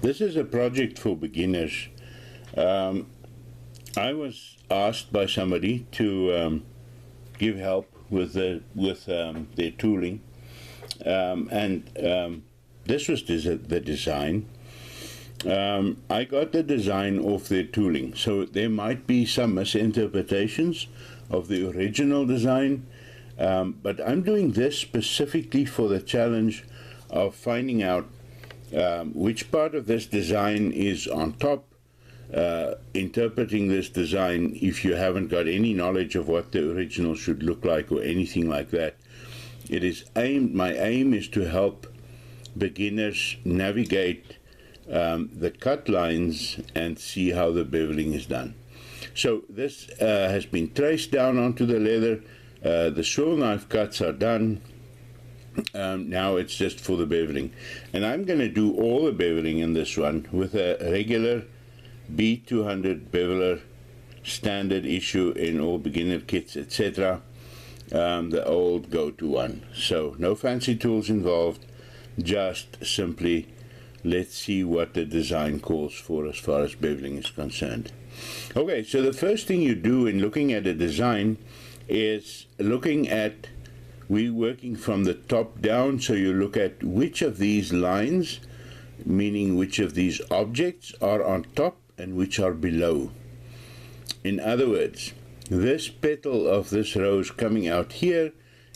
This is a project for beginners. I was asked by somebody to give help with their tooling, and this was the design. I got the design off their tooling, so there might be some misinterpretations of the original design, but I'm doing this specifically for the challenge of finding out which part of this design is on top, interpreting this design if you haven't got any knowledge of what the original should look like or anything like that. My aim is to help beginners navigate the cut lines and see how the beveling is done. So this has been traced down onto the leather. The swivel knife cuts are done. Now it's just for the beveling, and I'm going to do all the beveling in this one with a regular B200 beveler, standard issue in all beginner kits, etc. The old go-to one. So no fancy tools involved, just simply let's see what the design calls for as far as beveling is concerned. Okay, so the first thing you do in looking at a design is looking at, we're working from the top down, so you look at which of these lines, meaning which of these objects are on top and which are below. In other words, this petal of this rose coming out here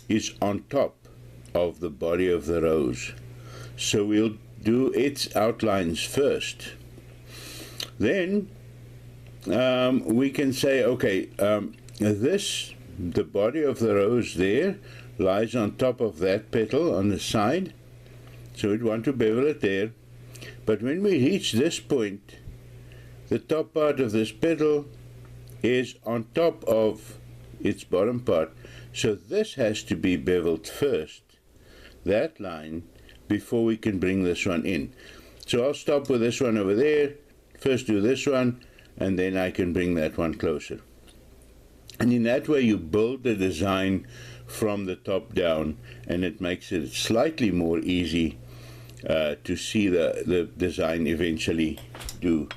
is on top of the body of the rose. So we'll do its outlines first. Then we can say, okay, the body of the rose there lies on top of that petal on the side, so we'd want to bevel it there. But when we reach this point, the top part of this petal is on top of its bottom part, so this has to be beveled first, that line, before we can bring this one in. So I'll stop with this one over there, first do this one, and then I can bring that one closer. And in that way you build the design from the top down, and it makes it slightly more easy to see the design eventually do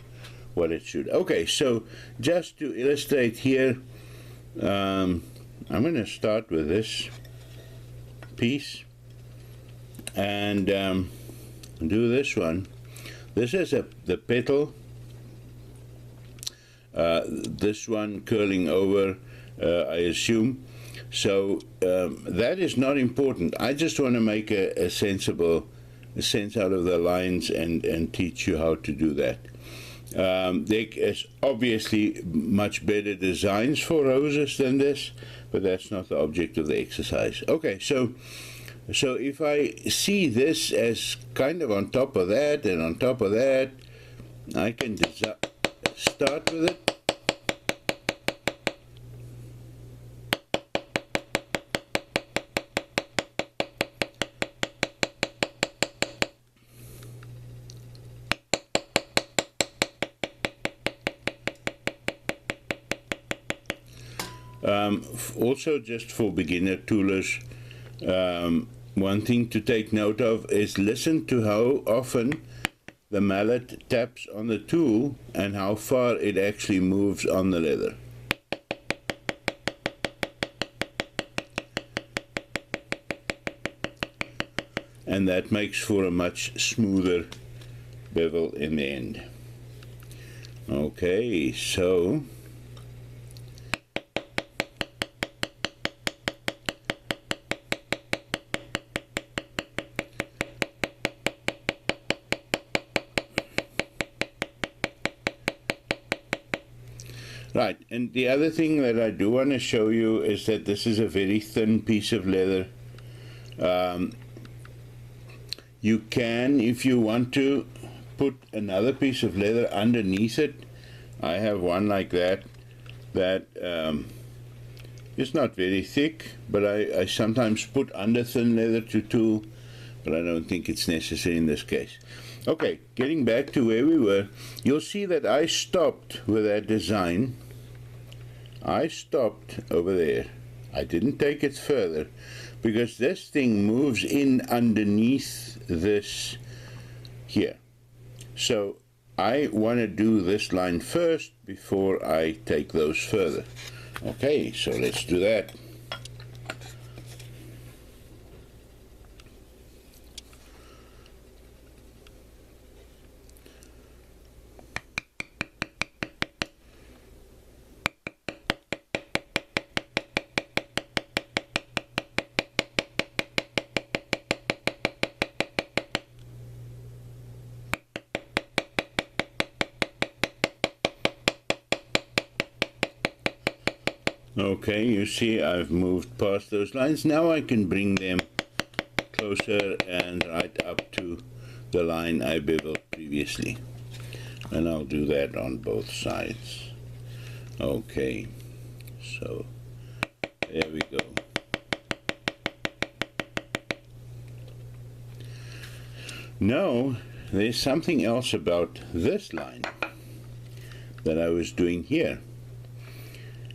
what it should. Okay, so just to illustrate here, I'm going to start with this piece and do this one. This is the petal, this one curling over, I assume. So that is not important. I just want to make a sensible sense out of the lines and teach you how to do that. There is obviously much better designs for roses than this, but that's not the object of the exercise. Okay, so if I see this as kind of on top of that and on top of that, I can start with it. Also, just for beginner toolers, one thing to take note of is listen to how often the mallet taps on the tool and how far it actually moves on the leather. And that makes for a much smoother bevel in the end. Okay, so right, and the other thing that I do want to show you is that this is a very thin piece of leather. You can, if you want to, put another piece of leather underneath it. I have one like that is not very thick, but I sometimes put under thin leather to tool, but I don't think it's necessary in this case. Okay, getting back to where we were, you'll see that I stopped with that design. I stopped over there. I didn't take it further because this thing moves in underneath this here. So I want to do this line first before I take those further. Okay, so let's do that. Okay, you see I've moved past those lines. Now I can bring them closer and right up to the line I beveled previously. And I'll do that on both sides. Okay, so there we go. Now, there's something else about this line that I was doing here.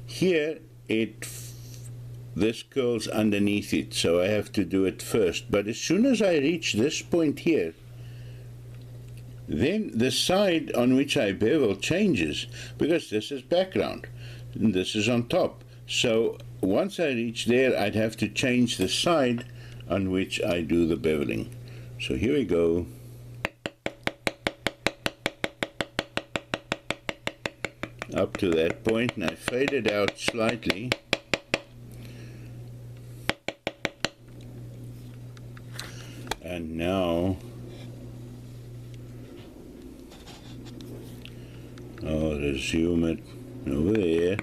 Here, this curls underneath it, so I have to do it first. But as soon as I reach this point here, then the side on which I bevel changes, because this is background and this is on top. So once I reach there, I'd have to change the side on which I do the beveling. So here we go. Up to that point, and I fade it out slightly. And now I'll resume it over there.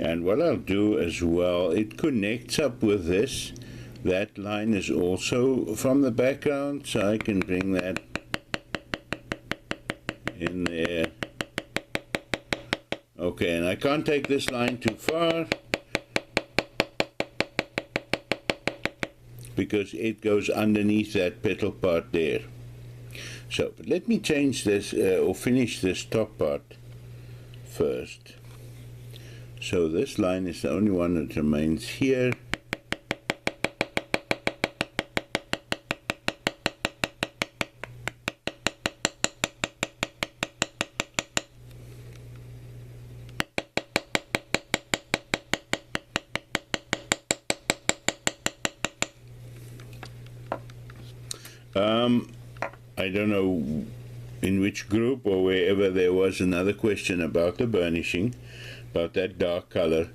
And what I'll do as well, it connects up with this. That line is also from the background, so I can bring that in there. Okay, and I can't take this line too far because it goes underneath that petal part there. So, but let me change this or finish this top part first. So this line is the only one that remains here. I don't know in which group or wherever there was another question about the burnishing, about that dark color,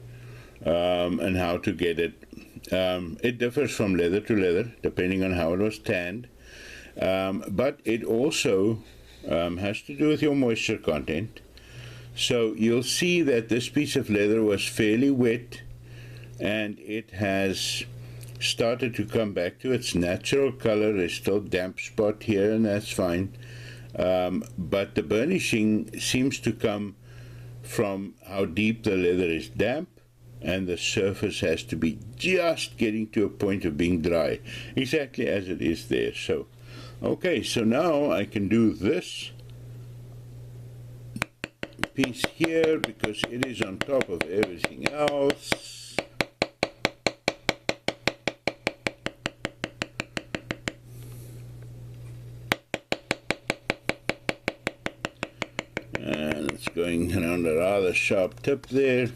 and how to get it. It differs from leather to leather depending on how it was tanned, but it also has to do with your moisture content. So you'll see that this piece of leather was fairly wet and it has started to come back to its natural color. There's still damp spot here, and that's fine, but the burnishing seems to come from how deep the leather is damp, and the surface has to be just getting to a point of being dry, exactly as it is there. So okay, so now I can do this piece here because it is on top of everything else. And it's going around a rather sharp tip there.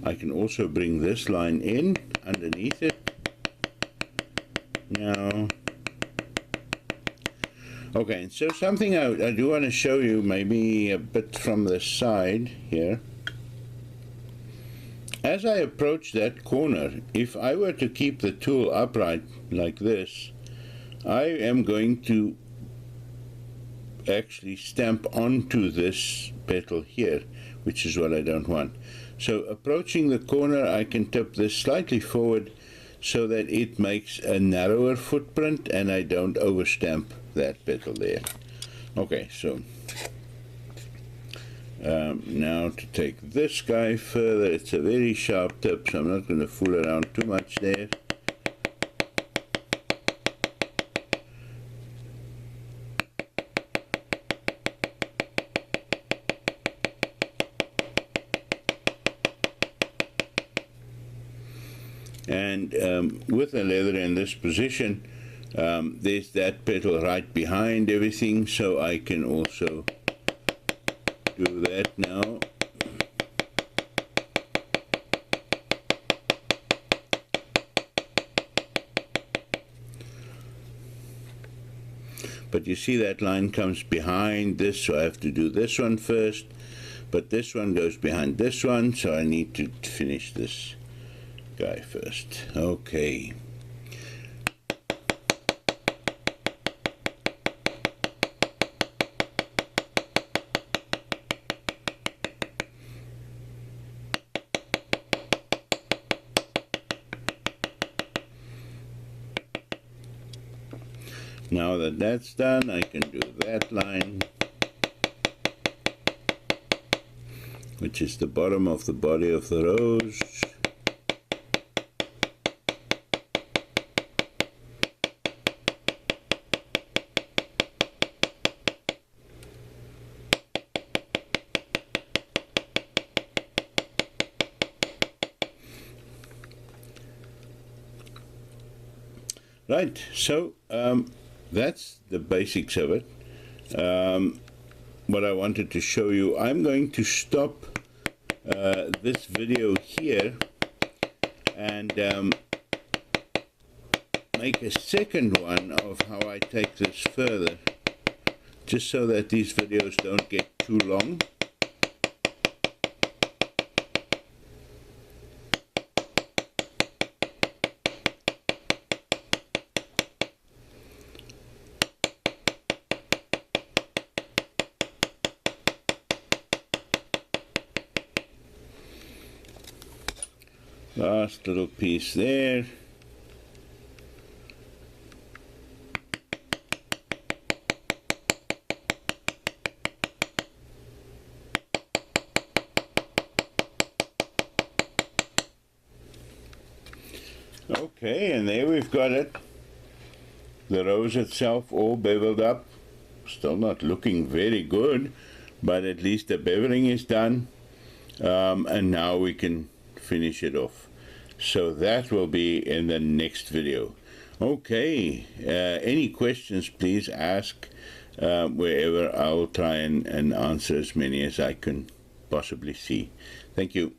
I can also bring this line in underneath it. Now, okay, and so something I do want to show you, maybe a bit from the side here. As I approach that corner, if I were to keep the tool upright like this, I am going to actually stamp onto this petal here, which is what I don't want. So approaching the corner, I can tip this slightly forward so that it makes a narrower footprint and I don't overstamp that petal there. Okay, so Now to take this guy further, it's a very sharp tip, so I'm not going to fool around too much there. And with the leather in this position, there's that petal right behind everything, so I can also do that now. But you see that line comes behind this, so I have to do this one first, but this one goes behind this one, so I need to finish this guy first. Okay. Now that that's done, I can do that line, which is the bottom of the body of the rose. Right, so that's the basics of it. What I wanted to show you, I'm going to stop this video here and make a second one of how I take this further, just so that these videos don't get too long. Last little piece there. Okay, and there we've got it. The rose itself all beveled up. Still not looking very good, but at least the beveling is done. And now we can finish it off. So that will be in the next video. Okay, any questions, please ask wherever. I'll try and answer as many as I can possibly see. Thank you.